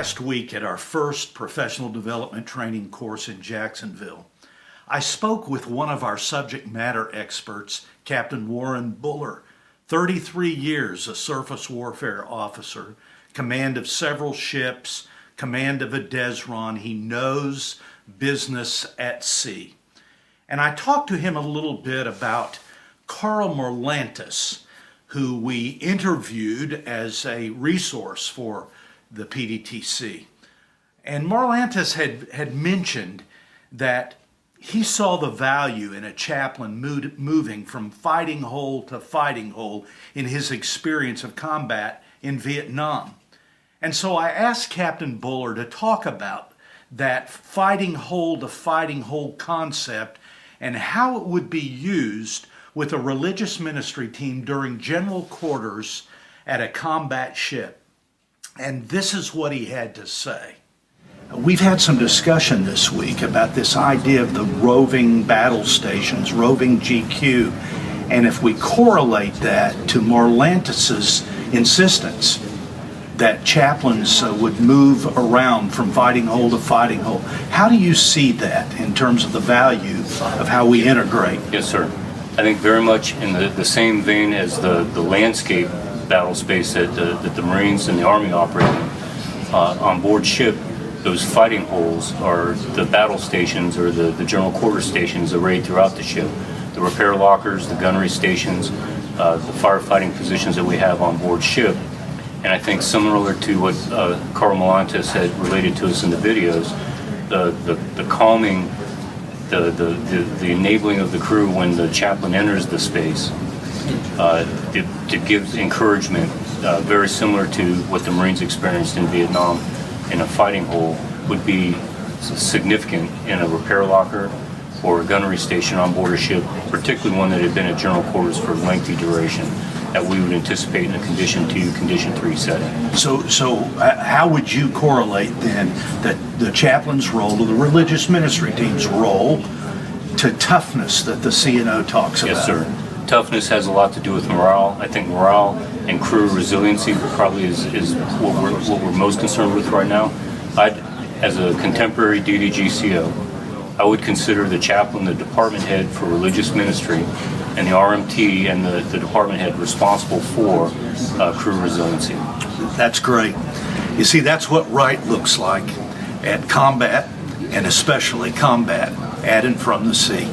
last week at our first professional development training course in Jacksonville, I spoke with one of our subject matter experts, Captain Warren Buller, 33 years a surface warfare officer, command of several ships, command of a Desron. He knows business at sea. And I talked to him a little bit about Carl Merlantis, who we interviewed as a resource for the PDTC. And Merlantis had mentioned that he saw the value in a chaplain moving from fighting hole to fighting hole in his experience of combat in Vietnam. And so I asked Captain Buller to talk about that fighting hole to fighting hole concept and how it would be used with a religious ministry team during general quarters at a combat ship. And this is what he had to say. We've had some discussion this week about this idea of the roving battle stations, roving GQ, and if we correlate that to Merlantis's insistence that chaplains would move around from fighting hole to fighting hole. How do you see that in terms of the value of how we integrate? Yes, sir. I think very much in the same vein as the landscape battle space that the Marines and the Army operate in. On board ship, those fighting holes are the battle stations or the general quarter stations arrayed throughout the ship. The repair lockers, the gunnery stations, the firefighting positions that we have on board ship. And I think similar to what Carl Merlantis had related to us in the videos, the calming, the enabling of the crew when the chaplain enters the space, to give encouragement, very similar to what the Marines experienced in Vietnam in a fighting hole, would be significant in a repair locker or a gunnery station on board a ship, particularly one that had been at general quarters for lengthy duration, that we would anticipate in a Condition 2, Condition 3 setting. So how would you correlate then that the chaplain's role or the religious ministry team's role to toughness that the CNO talks about? Yes, sir. Toughness has a lot to do with morale. I think morale and crew resiliency probably is what we're most concerned with right now. As a contemporary DDGCO, I would consider the chaplain the department head for religious ministry, and the RMT and the department head responsible for crew resiliency. That's great. You see, that's what right looks like at combat, and especially combat at and from the sea.